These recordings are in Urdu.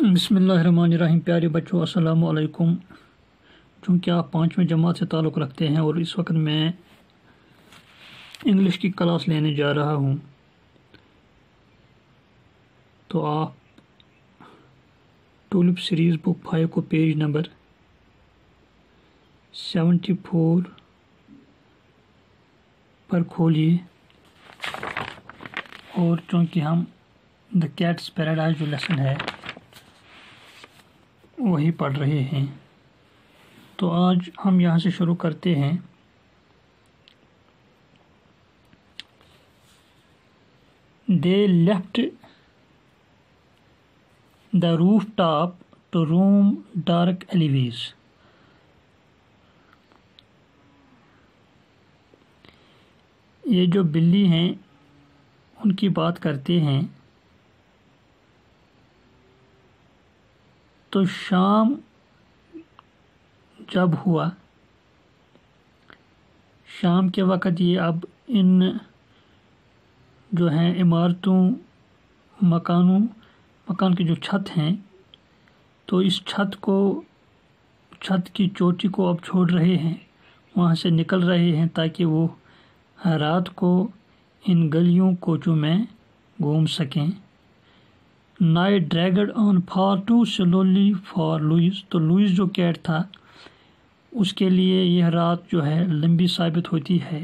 بسم اللہ الرحمن الرحیم۔ پیارے بچوں السلام علیکم۔ چونکہ آپ 5ویں جماعت سے تعلق رکھتے ہیں اور اس وقت میں انگلش کی کلاس لینے جا رہا ہوں، تو آپ ٹولپ سیریز بک 5 کو پیج نمبر 74 پر کھولیے، اور چونکہ ہم دا کیٹس پیراڈائز جو لیسن ہے وہی پڑھ رہے ہیں، تو آج ہم یہاں سے شروع کرتے ہیں۔ They left the rooftop to roam dark alleyways. یہ جو بلی ہیں ان کی بات کرتے ہیں، تو شام جب ہوا، شام کے وقت یہ اب ان جو ہیں عمارتوں مکان کی جو چھت ہیں، تو اس چھت کی چوٹی کو اب چھوڑ رہے ہیں، وہاں سے نکل رہے ہیں تاکہ وہ رات کو ان گلیوں کوچوں میں گھوم سکیں۔ Night dragged on far too slowly for Louis. تو لوئس جو کیٹ تھا اس کے لیے یہ رات جو ہے لمبی ثابت ہوتی ہے۔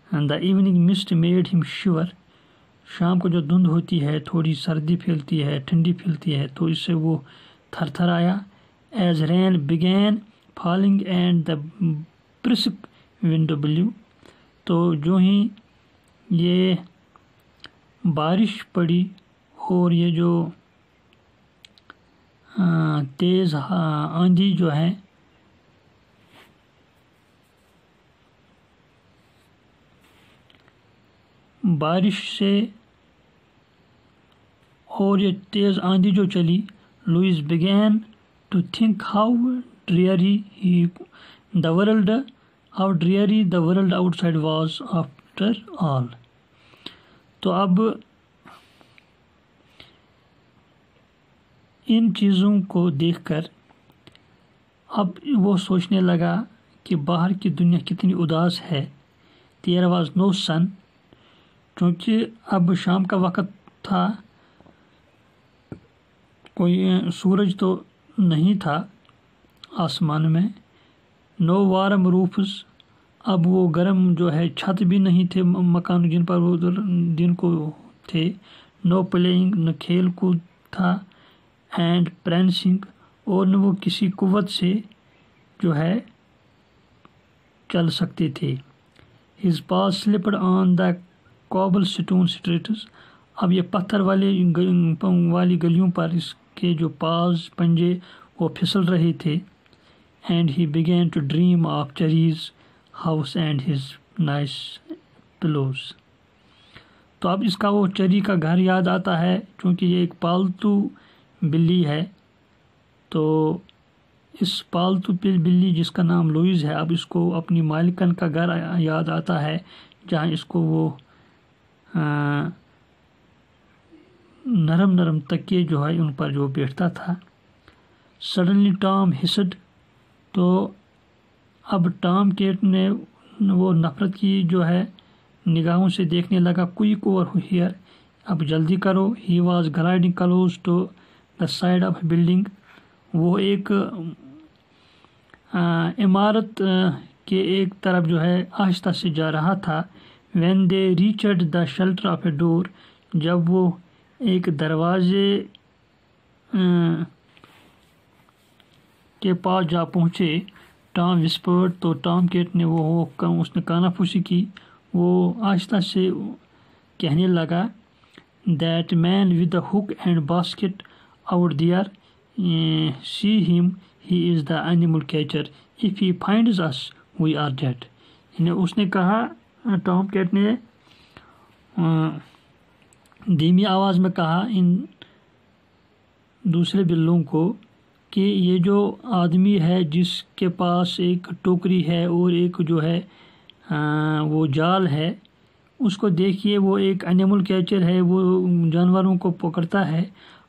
And the evening mist made him shiver. شام کو جو دھند ہوتی ہے تھوڑی سردی پھیلتی ہے، ٹھنڈی پھیلتی ہے، تو اس سے وہ تھر تھر آیا۔ As rain began falling and the brisk wind blew. تو جو ہی یہ بارش پڑی اور یہ جو تیز آندھی جو ہے بارش سے اور یہ تیز آندھی جو چلی، Louis began to think how dreary the world outside was after all. تو اب ان چیزوں کو دیکھ کر اب وہ سوچنے لگا کہ باہر کی دنیا کتنی اداس ہے۔ There was no sun. چونکہ اب شام کا وقت تھا، کوئی سورج تو نہیں تھا آسمان میں۔ No warm roofs. اب وہ گرم جو ہے چھت بھی نہیں تھے مکان جن پر وہ دن کو تھے۔ No playing. نہ کھیل کود تھا۔ And prancing. اور نہ وہ کسی قوت سے جو ہے چل سکتے تھے۔ His paws slipped on the cobblestone streets. اب یہ پتھر والی گلیوں پر اس کے جو پنجے وہ پھسل رہے تھے۔ And he began to dream of Cherry's house and his nice pillows. تو اب اس کا وہ چری کا گھر یاد آتا ہے، چونکہ یہ ایک پالتو بلی ہے، تو اس پالتو بلی جس کا نام لوئس ہے، اب اس کو اپنی مالکن کا گھر یاد آتا ہے جہاں اس کو وہ نرم تکیے جو ہے ان پر جو بیٹھتا تھا۔ Suddenly Tom hissed. تو اب ٹام کیٹ نے وہ نفرت کی جو ہے نگاہوں سے دیکھنے لگا۔ Quick over here. اب جلدی کرو۔ He was gliding close to the side of a building. وہ ایک عمارت کے ایک طرف جو ہے آہستہ سے جا رہا تھا۔ When they reached the shelter of a door. جب وہ ایک دروازے کے پاس جا پہنچے، ٹام whispered. تو ٹام کیٹ نے اس نے کانا پھوسی کی، وہ آہستہ سے کہنے لگا That man with the hook and basket out there, see him, he is the animal catcher. If he finds us, we are dead. اس نے کہا، ٹام کیٹ نے دھیمی آواز میں کہا ان دوسرے بلوں کو کہ یہ جو آدمی ہے جس کے پاس ایک ٹوکری ہے اور ایک جو ہے وہ جال ہے، اس کو دیکھیے، وہ ایک اینیمل کیچر ہے، وہ جانوروں کو پکڑتا ہے۔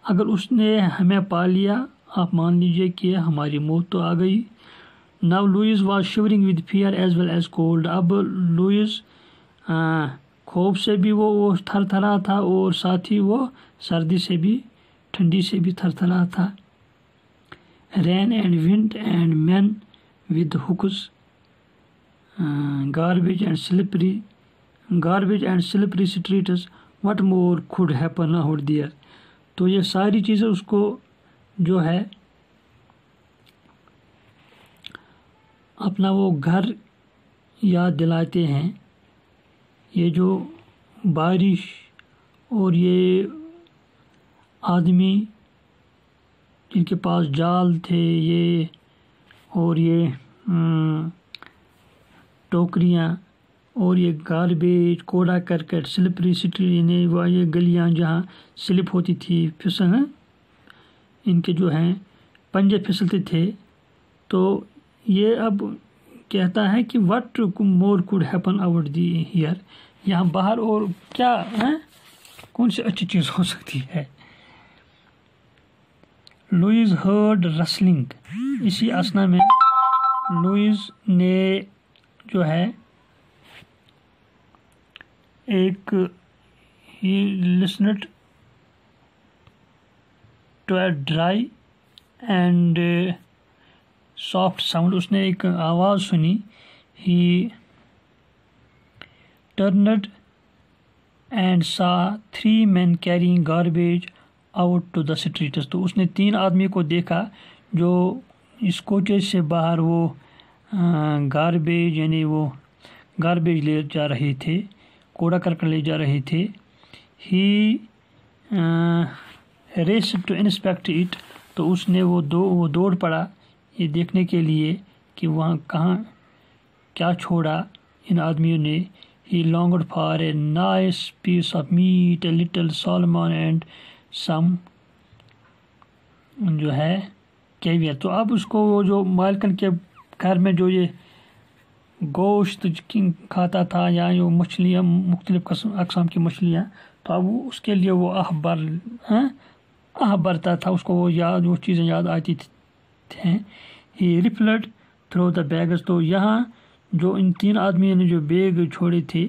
اگر اس نے ہمیں پا لیا آپ مان لیجئے کہ ہماری موت تو آ گئی. Now Louis was shivering with fear as well as cold. اب لوئس خوف سے بھی وہ تھر تھرا تھا اور ساتھ ہی وہ سردی سے بھی ٹھنڈی سے بھی تھر تھرا تھا. Rain and wind and men with hooks, garbage and slippery streets. What more could happen out there? تو یہ ساری چیزیں اس کو جو ہے اپنا وہ گھر یاد دلاتے ہیں. یہ جو بارش اور یہ آدمی جن کے پاس جال تھے یہ اور یہ ٹوکریاں اور یہ گاربیج کوڑا کرکٹ سلپری سٹری نے یہ گلیاں جہاں سلپ ہوتی تھی پھسل ان کے جو ہیں پنجے پھسلتے تھے. تو یہ اب کہتا ہے کہ what more could happen out here, یہاں باہر اور کیا کون سی اچھی چیز ہو سکتی ہے. Louis heard rustling. اسی اسنا میں لوئس نے جو ہے ایک ہی listened to a dry and soft sound. اس نے ایک آواز سنی. ہی ٹرنڈ اینڈ سا 3 men carrying garbage out to the streets. تو اس نے 3 آدمی کو دیکھا جو اس کوچے سے باہر وہ گاربیج یعنی وہ گاربیج لے جا رہے تھے کوڑا کرکٹ لے جا رہے تھے. ہی ریس ٹو انسپیکٹ اٹ. تو اس نے وہ دوڑ پڑا یہ دیکھنے کے لیے کہ وہاں کہاں کیا چھوڑا ان آدمیوں نے. ہی longed for a nice piece of meat, a little salmon and some جو ہے کیویئر. تو اب اس کو وہ جو مالکن کے گھر میں جو یہ گوشت کھاتا تھا یا جو مچھلیاں مختلف اقسام کی مچھلیاں تو اب اس کے لیے وہ آہ برتا تھا. اس کو وہ چیزیں یاد آتی تھیں. ہی ریفلڈ تھرو دا بیگز. تو یہاں جو ان 3 آدمیوں نے جو بیگ چھوڑے تھے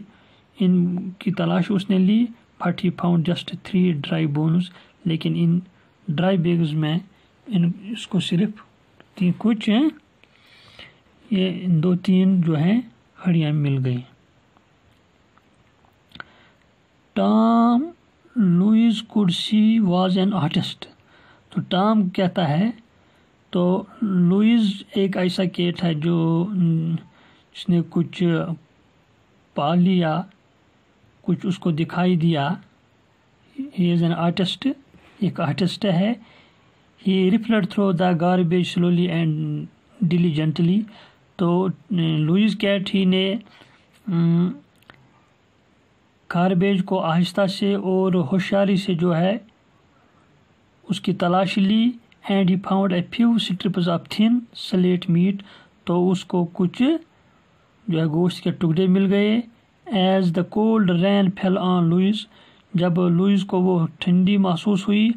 ان کی تلاش اس نے لی. But he found just 3 dry bones. لیکن ان ڈرائی بیگز میں اس کو صرف کچھ یہ 2-3 جو ہیں ہڈیاں مل گئی. Tom Louis could see was an artist. تو ٹام کہتا ہے تو لوئس ایک ایسا کیٹ ہے جو جس نے کچھ پا لیا کچھ اس کو دکھائی دیا. ہی از این آرٹسٹ ایک آرٹسٹ ہے. He rifled through the garbage slowly and diligently. تو لوئس کیٹ ہی نے گاربیج کو آہستہ سے اور ہوشیاری سے جو ہے اس کی تلاشی لی. And he found a few strips of thin slate meat. تو اس کو کچھ جو ہے گوشت کے ٹکڑے مل گئے. As the cold rain fell on Louis. جب لوئس کو وہ ٹھنڈی محسوس ہوئی.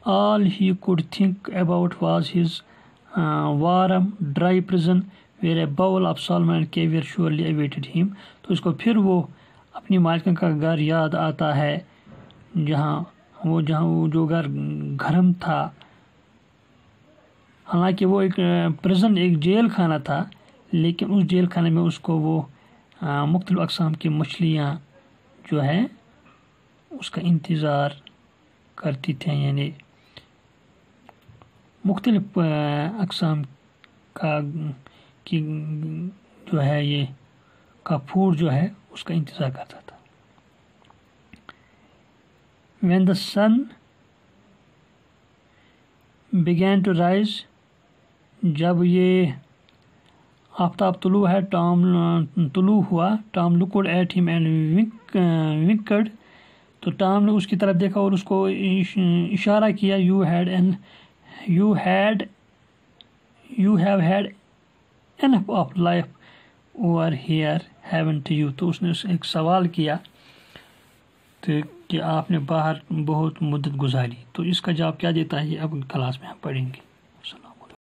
All he could think about was his warm dry prison where a bowl of salmon and caviar surely awaited him. تو اس کو پھر وہ اپنی مالکن کا گھر یاد آتا ہے جہاں وہ جو گھر گرم تھا. حالانکہ وہ ایک پرزن ایک جیل خانہ تھا لیکن اس جیل خانے میں اس کو وہ مختلف اقسام کی مچھلیاں جو ہے اس کا انتظار کرتی تھیں. یعنی مختلف اقسام کی جو ہے یہ کا فوڈ جو ہے اس کا انتظار کرتا تھا. When the sun began to rise. جب یہ آفتاب طلوع ہے طلوع ہوا. ٹام لکڈ ایٹ ہم اینڈ ونکڈ. تو ٹام نے اس کی طرف دیکھا اور اس کو اشارہ کیا. You have had enough of life over here, haven't you? تو اس نے ایک سوال کیا. تو کہ آپ نے باہر بہت مدت گزاری، تو اس کا جواب کیا دیتا ہے یہ اب کلاس میں ہم پڑھیں گے۔